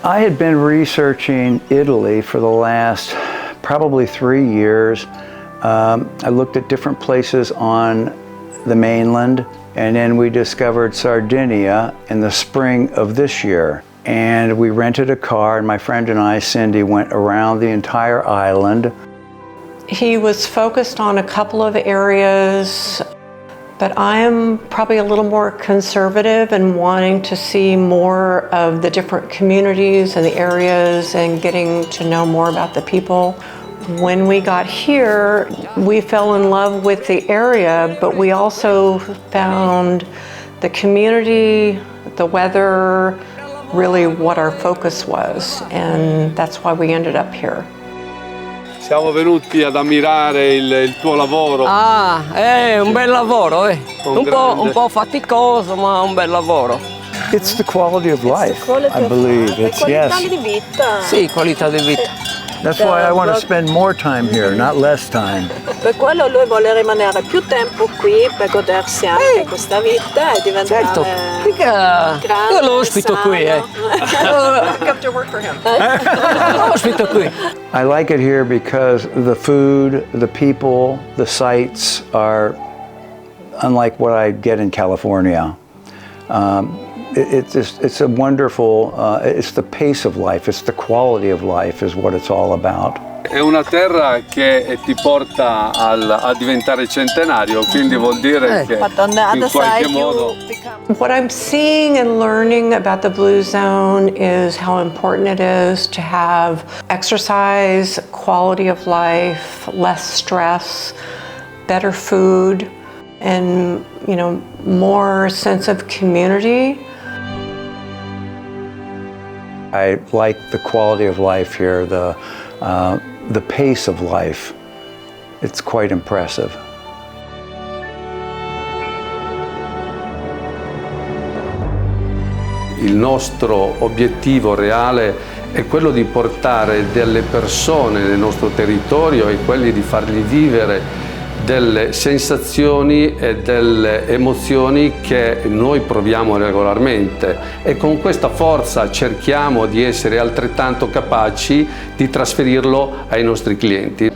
I had been researching Italy for the last probably 3 years. I looked at different places on the mainland, and then we discovered Sardinia in the spring of this year. And we rented a car, and my friend and I, Cindy, went around the entire island. He was focused on a couple of areas, but I'm probably a little more conservative and wanting to see more of the different communities and the areas and getting to know more about the people. When we got here, we fell in love with the area, but we also found the community, the weather, really what our focus was, and that's why we ended up here. Siamo venuti ad ammirare il tuo lavoro. Ah, è un bel lavoro, eh. Un po' faticoso, ma un bel lavoro. It's the quality of life, I believe. It's, yes. Qualità di vita. Sì, qualità di vita. That's why I want to spend more time here, not less time. Per quello lui vuole rimanere più tempo qui per godersi anche questa vita e diventare Certo, grande, io lo ospito qui, eh. Come to work for him. Lo ospito qui. I like it here because the food, the people, the sights are unlike what I get in California. It's a wonderful, it's the pace of life, it's the quality of life is what it's all about. È una terra che ti porta a diventare centenario, quindi vuol dire che in qualche modo... What I'm seeing and learning about the Blue Zone is how important it is to have exercise, quality of life, less stress, better food, and more sense of community. I like the quality of life here, the pace of life. It's quite impressive. Il nostro obiettivo reale è quello di portare delle persone nel nostro territorio e quelli di fargli vivere delle sensazioni e delle emozioni che noi proviamo regolarmente, e con questa forza cerchiamo di essere altrettanto capaci di trasferirlo ai nostri clienti.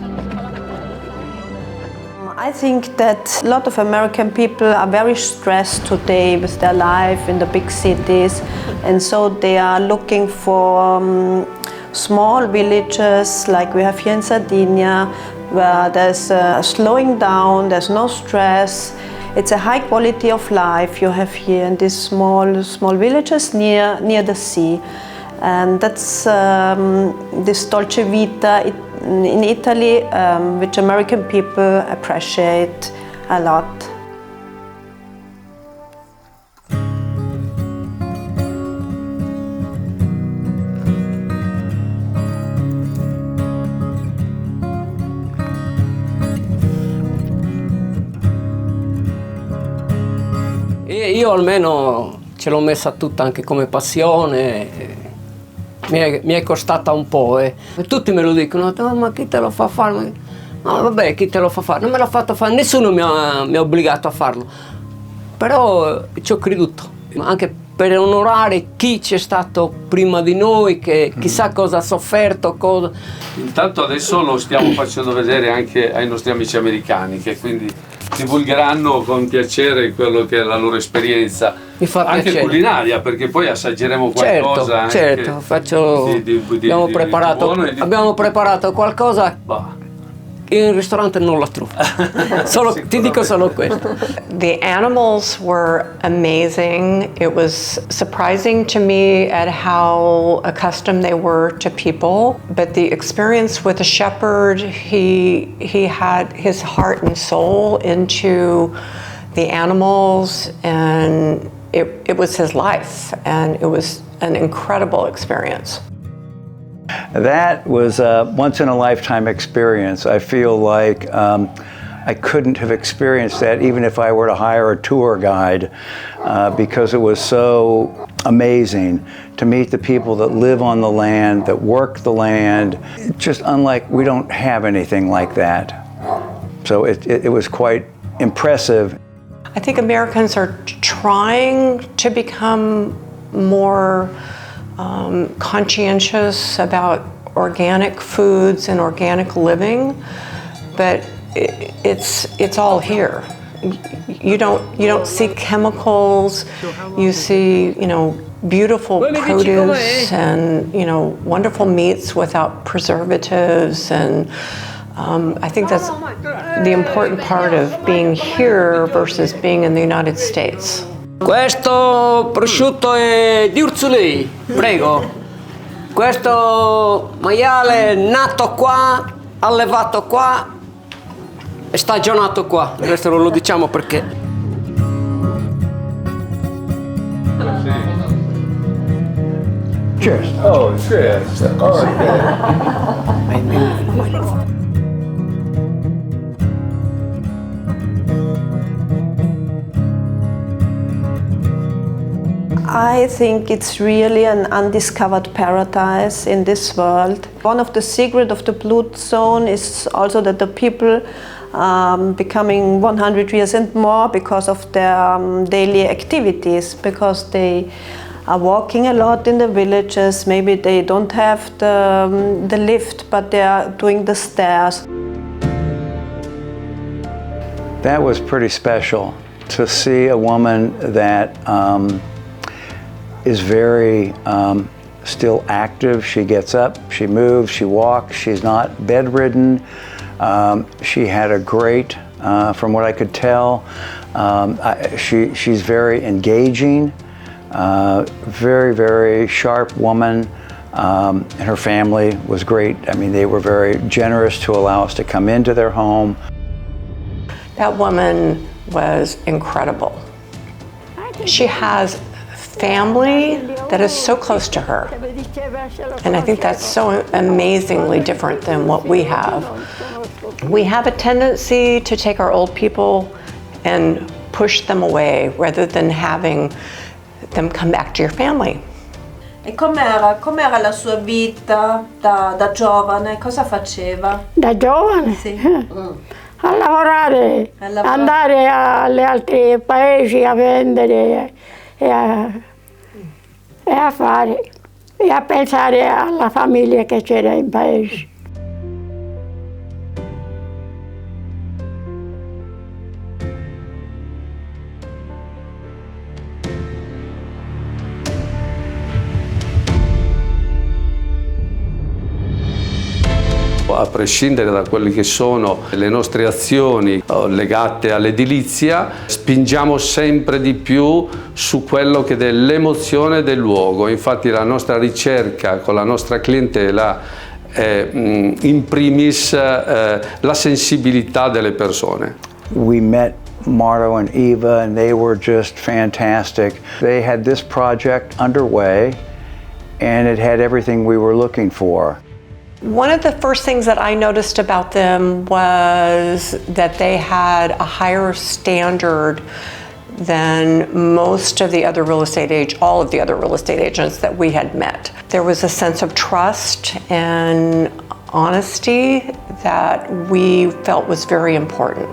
I think that a lot of American people are very stressed today with their life in the big cities, and so they are looking for small villages like we have here in Sardinia, where there's slowing down, there's no stress. It's a high quality of life you have here in these small villages near the sea. And that's this dolce vita in Italy, which American people appreciate a lot. Io almeno ce l'ho messa tutta anche come passione, mi è costata un po', e tutti me lo dicono, oh, ma chi te lo fa fare? No, vabbè, chi te lo fa fare? Non me l'ha fatto fare, nessuno mi ha obbligato a farlo, però ci ho creduto, anche per onorare chi c'è stato prima di noi, che chissà cosa ha sofferto, cosa... Intanto adesso lo stiamo facendo vedere anche ai nostri amici americani, che quindi divulgheranno con piacere quello che è la loro esperienza, anche piacere. Culinaria, perché poi assaggeremo qualcosa. Certo, abbiamo preparato qualcosa. Bah. In ristorante non la trovo. Ti dico solo questo. The animals were amazing. It was surprising to me at how accustomed they were to people. But the experience with the shepherd, he had his heart and soul into the animals, and it was his life, and it was an incredible experience. That was a once-in-a-lifetime experience. I feel like I couldn't have experienced that even if I were to hire a tour guide, because it was so amazing to meet the people that live on the land, that work the land. Just unlike, we don't have anything like that. So it was quite impressive. I think Americans are trying to become more conscientious about organic foods and organic living, but it's all here. You don't see chemicals. You see, beautiful produce and wonderful meats without preservatives, and I think that's the important part of being here versus being in the United States. Questo prosciutto è di Urzulei, prego. Questo maiale è nato qua, allevato qua e stagionato qua. Il resto non lo diciamo perché. Cheers. Oh, cheers. I think it's really an undiscovered paradise in this world. One of the secrets of the Blue Zone is also that the people becoming 100 years and more because of their daily activities, because they are walking a lot in the villages. Maybe they don't have the lift, but they are doing the stairs. That was pretty special to see a woman that is very still active. She gets up, she moves, she walks, she's not bedridden. She had a great, from what I could tell, she's very engaging, very, very sharp woman, and her family was great. I mean, they were very generous to allow us to come into their home. That woman was incredible. She has family that is so close to her, and I think that's so amazingly different than what we have. We have a tendency to take our old people and push them away rather than having them come back to your family. E com'era la sua vita da giovane? Cosa faceva? Da giovane? Sì. A lavorare, andare agli altri paesi a vendere e a fare e a pensare alla famiglia che c'era in paese. A prescindere da quelle che sono le nostre azioni legate all'edilizia, spingiamo sempre di più su quello che è l'emozione del luogo. Infatti la nostra ricerca con la nostra clientela è in primis la sensibilità delle persone. We met Marto and Eva, and they were just fantastic. They had this project underway, and it had everything we were looking for. One of the first things that I noticed about them was that they had a higher standard than most of the other all of the other real estate agents that we had met. There was a sense of trust and honesty that we felt was very important.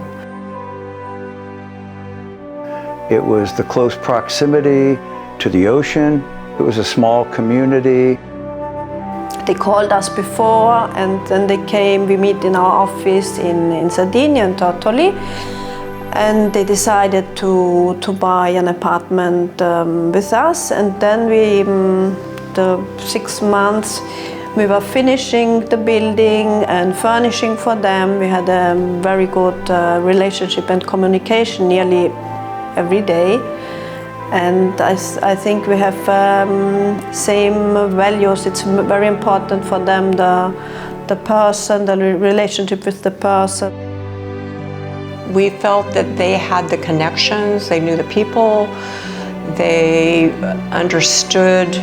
It was the close proximity to the ocean. It was a small community. They called us before, and then they came. We meet in our office in Sardinia, in Tortoli, and they decided to buy an apartment with us. And then the 6 months, we were finishing the building and furnishing for them. We had a very good relationship and communication nearly every day. And I think we have same values. It's very important for them, the person, the relationship with the person. We felt that they had the connections, they knew the people, they understood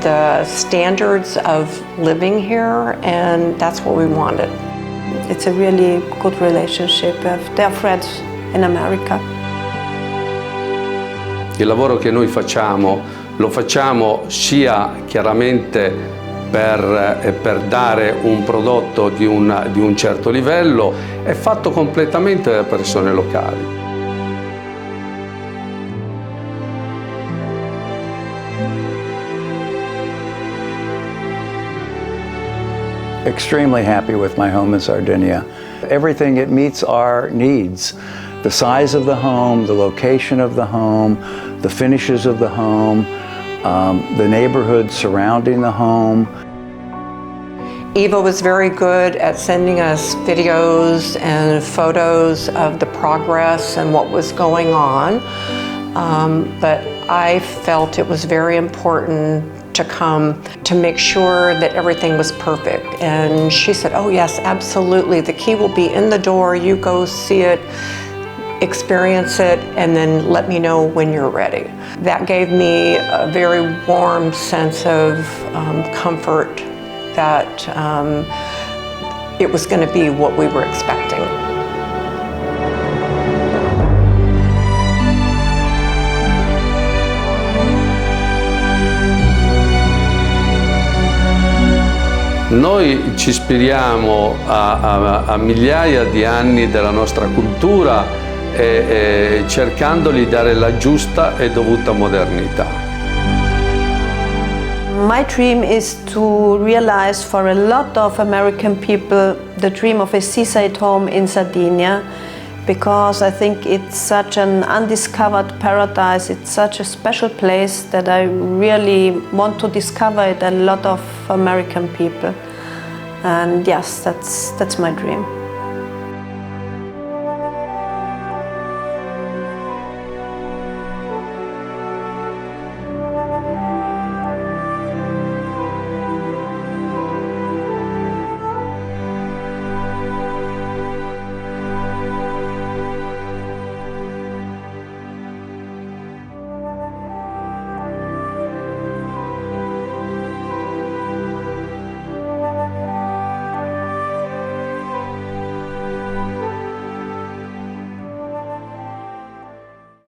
the standards of living here, and that's what we wanted. It's a really good relationship. They're friends in America. Il lavoro che noi facciamo lo facciamo sia chiaramente per dare un prodotto di un certo livello, è fatto completamente da persone locali. extremely happy with my home in Sardinia. Everything, it meets our needs. The size of the home, the location of the home, the finishes of the home, the neighborhood surrounding the home. Eva was very good at sending us videos and photos of the progress and what was going on. But I felt it was very important to come to make sure that everything was perfect. And she said, oh yes, absolutely. The key will be in the door. You go see it, experience it, and then let me know when you're ready. That gave me a very warm sense of comfort that it was going to be what we were expecting. Noi ci ispiriamo a migliaia di anni della nostra cultura e cercando di dare la giusta e dovuta modernità. My dream is to realize for a lot of American people the dream of a seaside home in Sardinia, because I think it's such an undiscovered paradise, it's such a special place that I really want to discover it a lot of American people. And yes, that's my dream.